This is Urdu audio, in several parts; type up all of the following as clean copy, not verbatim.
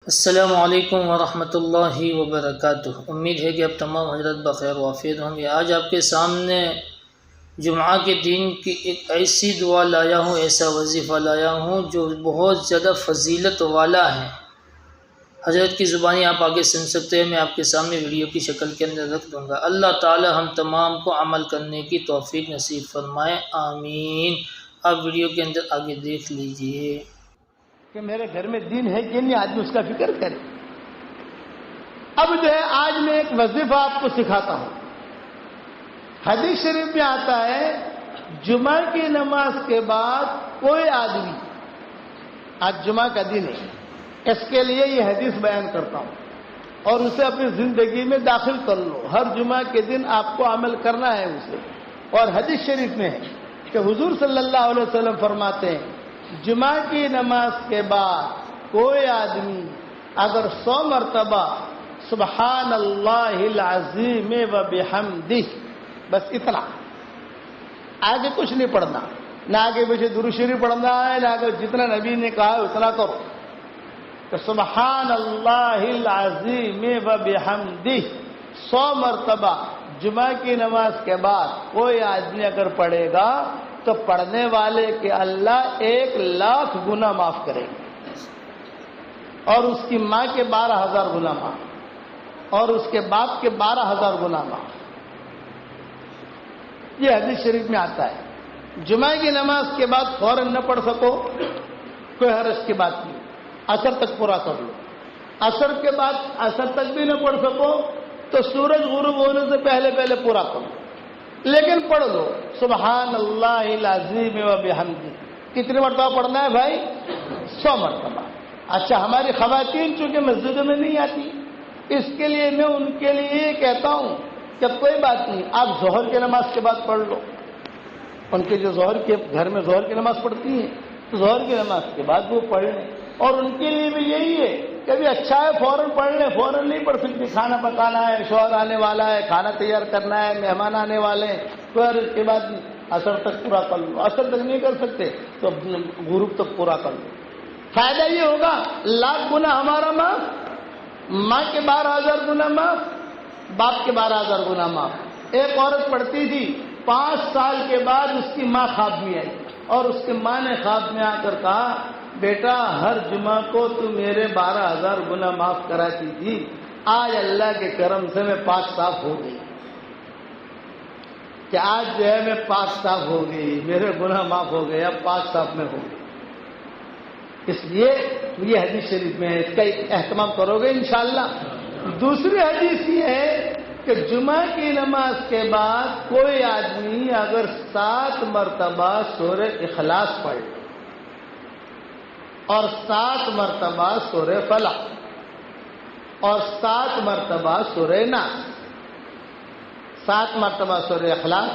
السلام علیکم ورحمۃ اللہ وبرکاتہ۔ امید ہے کہ اب تمام حضرت بخیر وافیت ہوں گے۔ آج آپ کے سامنے جمعہ کے دن کی ایک ایسی دعا لایا ہوں، ایسا وظیفہ لایا ہوں جو بہت زیادہ فضیلت والا ہے۔ حضرت کی زبانی آپ آگے سن سکتے ہیں، میں آپ کے سامنے ویڈیو کی شکل کے اندر رکھ دوں گا۔ اللہ تعالی ہم تمام کو عمل کرنے کی توفیق نصیب فرمائے، آمین۔ آپ ویڈیو کے اندر آگے دیکھ لیجئے کہ میرے گھر میں دین ہے کہ نہیں، آدمی اس کا فکر کرے۔ اب جو ہے آج میں ایک وظیفہ آپ کو سکھاتا ہوں۔ حدیث شریف میں آتا ہے جمعہ کی نماز کے بعد کوئی آدمی، آج جمعہ کا دن ہے، اس کے لیے یہ حدیث بیان کرتا ہوں اور اسے اپنی زندگی میں داخل کر لو۔ ہر جمعہ کے دن آپ کو عمل کرنا ہے اسے۔ اور حدیث شریف میں ہے کہ حضور صلی اللہ علیہ وسلم فرماتے ہیں جمعہ کی نماز کے بعد کوئی آدمی اگر 100 مرتبہ سبحان اللہ العظیم و بحمدہ، بس اتنا، آگے کچھ نہیں پڑھنا، نہ آگے پیچھے درود شریف پڑھنا ہے، نہ آگے جتنا نبی نے کہا ہے اتنا کرو کہ سبحان اللہ العظیم و بحمدہ 100 مرتبہ جمعہ کی نماز کے بعد کوئی آدمی اگر پڑھے گا تو پڑھنے والے کے اللہ 1,00,000 گناہ معاف کریں گے، اور اس کی ماں کے 12,000 گناہ معاف، اور اس کے باپ کے 12,000 گناہ معاف۔ یہ حدیث شریف میں آتا ہے۔ جمعہ کی نماز کے بعد فوراً نہ پڑھ سکو، کوئی حرج کی بات نہیں، عصر تک پورا کر لو۔ عصر کے بعد عصر تک بھی نہ پڑھ سکو تو سورج غروب ہونے سے پہلے پہلے پورا کر لو، لیکن پڑھ لو سبحان اللہ العظیم و بحمدہ۔ کتنی مرتبہ پڑھنا ہے بھائی؟ 100 مرتبہ۔ اچھا، ہماری خواتین چونکہ مسجدوں میں نہیں آتی، اس کے لیے میں ان کے لیے یہ کہتا ہوں کہ کوئی بات نہیں، آپ ظہر کی نماز کے بعد پڑھ لو۔ ان کے جو ظہر کے گھر میں ظہر کی نماز پڑھتی ہیں تو ظہر کی نماز کے بعد وہ پڑھ لیں، اور ان کے لیے بھی یہی ہے کہ بھی اچھا ہے فوراً پڑھ لیں۔ فوراً نہیں پڑھ سکتی، کھانا پکانا ہے، شوہر آنے والا ہے، کھانا تیار کرنا ہے، مہمان آنے والے ہیں، پھر اس کے بعد عصر تک پورا کر لو۔ عصر تک نہیں کر سکتے تو غروب تک پورا کر لو۔ فائدہ یہ ہوگا 1,00,000 گناہ ہمارا معاف، ماں کے 12,000 گناہ معاف، باپ کے 12,000 گناہ معاف۔ ایک عورت پڑھتی تھی، 5 سال کے بعد اس کی ماں خواب میں آئی، اور اس کی ماں نے خواب میں آ کر کہا بیٹا ہر جمعہ کو تو میرے 12,000 گناہ معاف کراتی تھی، آج اللہ کے کرم سے میں پاک صاف ہو گئی، کہ آج جو ہے میں پاک صاف ہو گئی، میرے گناہ معاف ہو گئے، اب پاک صاف میں ہو گئی۔ اس لیے یہ حدیث شریف میں ہے، اس کا اہتمام کرو گے انشاءاللہ۔ دوسری حدیث یہ ہے کہ جمعہ کی نماز کے بعد کوئی آدمی اگر 7 مرتبہ سورہ اخلاص پڑھے اور 7 مرتبہ سورہ فلق اور 7 مرتبہ سورہ ناس، 7 مرتبہ سورہ اخلاص،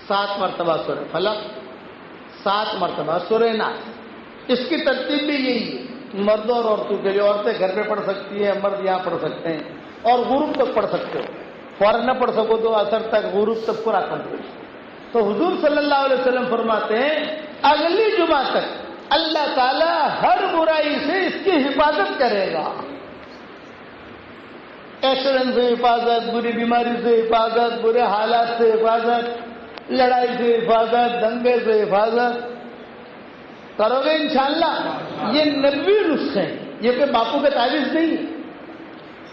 7 مرتبہ سورہ فلق، 7 مرتبہ سورہ ناس، اس کی ترتیب بھی یہی ہے، مردوں اور عورتوں کے لیے۔ عورتیں گھر پہ پڑھ سکتی ہیں، مرد یہاں پڑھ سکتے ہیں، اور غروب تک پڑھ سکتے ہو، فوراً نہ پڑھ سکو تو عصر تک، غروب تک پورا کر دو۔ تو حضور صلی اللہ علیہ وسلم فرماتے ہیں اگلی جمعہ تک اللہ تعالیٰ ہر برائی سے اس کی حفاظت کرے گا، ایکسیڈنٹ سے حفاظت، بری بیماری سے حفاظت، برے حالات سے حفاظت، لڑائی سے حفاظت، دنگے سے حفاظت کرو گے انشاءاللہ۔ یہ نبوی نسخے ہیں، یہ کہ باپو کا تعویذ نہیں ہے،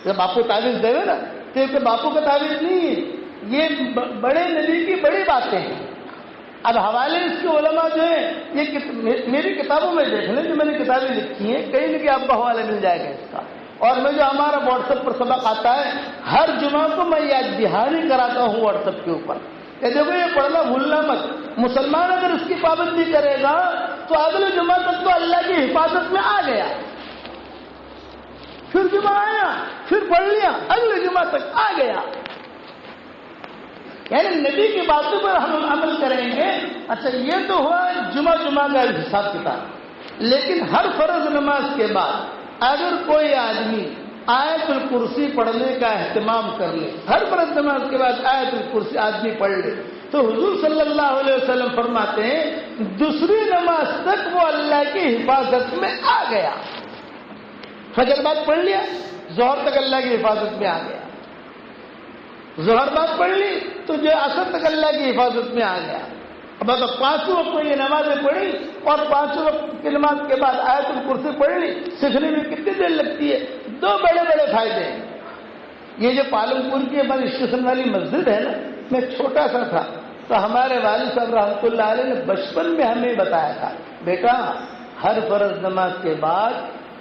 جب باپو تعویذ دے گا نا تو یہ کہ باپو کا تعویذ نہیں ہے، یہ بڑے نبی کی بڑی باتیں ہیں۔ اب حوالے اس کے علماء جو ہیں یہ میری کتابوں میں دیکھ لیں، جو میں نے کتابیں لکھی ہیں، کہیں نہ کہیں آپ کو حوالہ مل جائے گا اس کا۔ اور میں جو ہمارا واٹس ایپ پر سبق آتا ہے ہر جمعہ کو میں یاد دہانی کراتا ہوں واٹس ایپ کے اوپر کہ دیکھو یہ پڑھنا بھولنا مت۔ مسلمان اگر اس کی پابندی کرے گا تو اگلے جمعہ تک تو اللہ کی حفاظت میں آ گیا، پھر جمعہ آیا، پھر پڑھ لیا، اگلے جمعہ تک آ گیا۔ یعنی نبی کی باتوں پر ہم عمل کریں گے۔ اچھا، یہ تو ہوا جمعہ کا حساب کتاب، لیکن ہر فرض نماز کے بعد اگر کوئی آدمی آیت الکرسی پڑھنے کا اہتمام کر لے، ہر فرض نماز کے بعد آیت الکرسی آدمی پڑھ لے، تو حضور صلی اللہ علیہ وسلم فرماتے ہیں دوسری نماز تک وہ اللہ کی حفاظت میں آ گیا۔ فجر بعد پڑھ لیا، ظہر تک اللہ کی حفاظت میں آ گیا، ظہر بعد پڑھ لی تو جو عصر تک اللہ کی حفاظت میں آ گیا۔ اب اگر 5 وقت میں یہ نمازیں پڑھی اور 5 وقت کی نماز کے بعد آیت الکرسی پڑھ لی، سیکھنے میں کتنی دیر لگتی ہے؟ 2 بڑے بڑے فائدے ہیں۔ یہ جو پالن پور کی ہماری اسٹیشن والی مسجد ہے نا، میں چھوٹا سا تھا تو ہمارے والد صاحب رحمۃ اللہ علیہ نے بچپن میں ہمیں بتایا تھا، بیٹا ہر فرض نماز کے بعد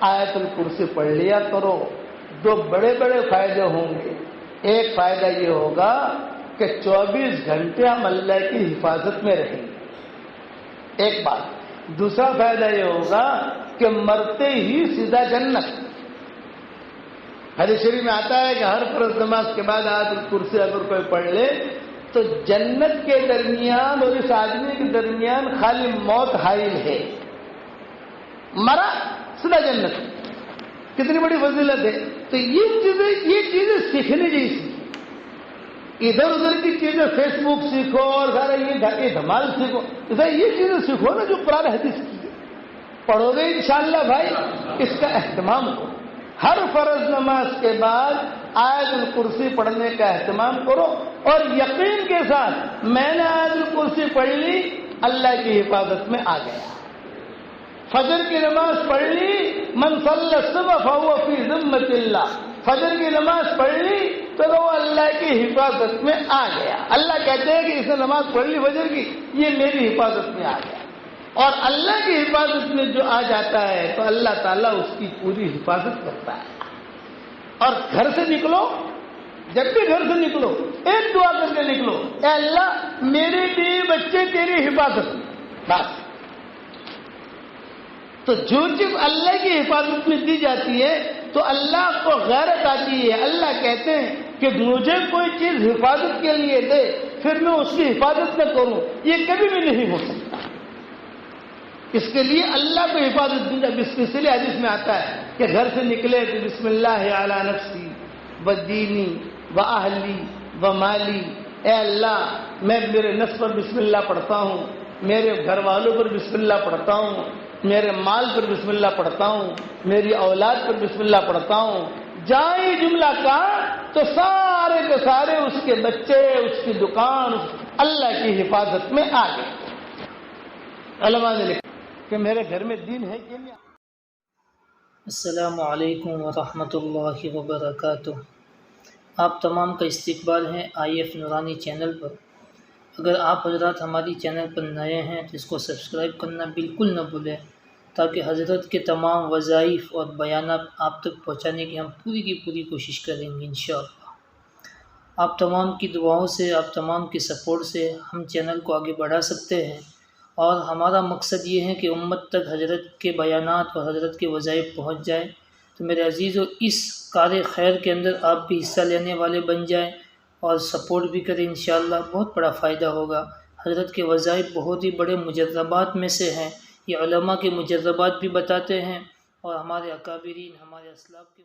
آیت الکرسی پڑھ لیا کرو، 2 بڑے بڑے فائدے ہوں گے۔ ایک فائدہ یہ ہوگا کہ 24 گھنٹے ہم اللہ کی حفاظت میں رہیں گے، ایک بات۔ دوسرا فائدہ یہ ہوگا کہ مرتے ہی سیدھا جنت۔ حدیث شریف میں آتا ہے کہ ہر فرض نماز کے بعد آیت الکرسی اگر کوئی پڑھ لے تو جنت کے درمیان اور اس آدمی کے درمیان خالی موت حائل ہے، مرا سیدھا جنت۔ کتنی بڑی فضیلت ہے۔ تو یہ چیزیں سیکھنے جیسی، ادھر ادھر کی چیزیں فیس بک سیکھو اور سارا یہ دھمال سیکھو، یہ چیزیں سیکھو نا جو قرآن حدیث کی ہے، پڑھو گے انشاءاللہ بھائی، اس کا اہتمام کرو۔ ہر فرض نماز کے بعد آیت الکرسی پڑھنے کا اہتمام کرو اور یقین کے ساتھ میں نے آیت الکرسی پڑھ لی، اللہ کی حفاظت میں آ گیا۔ فجر کی نماز پڑھ لی، من صلی الصبح فهو فی ذمۃ اللہ، فجر کی نماز پڑھ لی تو وہ اللہ کی حفاظت میں آ گیا۔ اللہ کہتے ہیں کہ اس نے نماز پڑھ لی فجر کی، یہ میری حفاظت میں آ گیا۔ اور اللہ کی حفاظت میں جو آ جاتا ہے تو اللہ تعالیٰ اس کی پوری حفاظت کرتا ہے۔ اور گھر سے نکلو، جب بھی گھر سے نکلو ایک دعا کر کے نکلو، اے اللہ میرے بیوی بچے تیری حفاظت میں، بس۔ تو جو چیز اللہ کی حفاظت میں دی جاتی ہے تو اللہ کو غیرت آتی ہے۔ اللہ کہتے ہیں کہ مجھے کوئی چیز حفاظت کے لیے دے پھر میں اس کی حفاظت نہ کروں، یہ کبھی بھی نہیں ہو سکتا۔ اس کے لیے اللہ کو حفاظت دی جائے۔ اس لیے حدیث میں آتا ہے کہ گھر سے نکلے تو بسم اللہ علی نفسی و دینی و اہلی و مالی، اے اللہ میں میرے نفس پر بسم اللہ پڑھتا ہوں، میرے گھر والوں پر بسم اللہ پڑھتا ہوں، میرے مال پر بسم اللہ پڑھتا ہوں، میری اولاد پر بسم اللہ پڑھتا ہوں۔ جائے جملہ کہا تو سارے کے سارے اس کے بچے، اس کی دکان اللہ کی حفاظت میں آ گئے۔ علماء نے لکھا کہ میرے گھر میں دین ہے کہ نہیں۔ السلام علیکم ورحمۃ اللہ وبرکاتہ۔ آپ تمام کا استقبال ہے IF نورانی چینل پر۔ اگر آپ حضرات ہماری چینل پر نئے ہیں تو اس کو سبسکرائب کرنا بالکل نہ بھولیں، تاکہ حضرت کے تمام وظائف اور بیانات آپ تک پہنچانے کی ہم پوری کی پوری کوشش کریں گے انشاءاللہ۔ آپ تمام کی دعاؤں سے، آپ تمام کی سپورٹ سے ہم چینل کو آگے بڑھا سکتے ہیں، اور ہمارا مقصد یہ ہے کہ امت تک حضرت کے بیانات اور حضرت کے وظائف پہنچ جائیں۔ تو میرے عزیزو، اس کار خیر کے اندر آپ بھی حصہ لینے والے بن جائیں اور سپورٹ بھی کریں، انشاءاللہ بہت بڑا فائدہ ہوگا۔ حضرت کے وظائف بہت ہی بڑے مجربات میں سے ہیں، یہ علماء کے مجربات بھی بتاتے ہیں اور ہمارے اکابرین، ہمارے اسلاف کے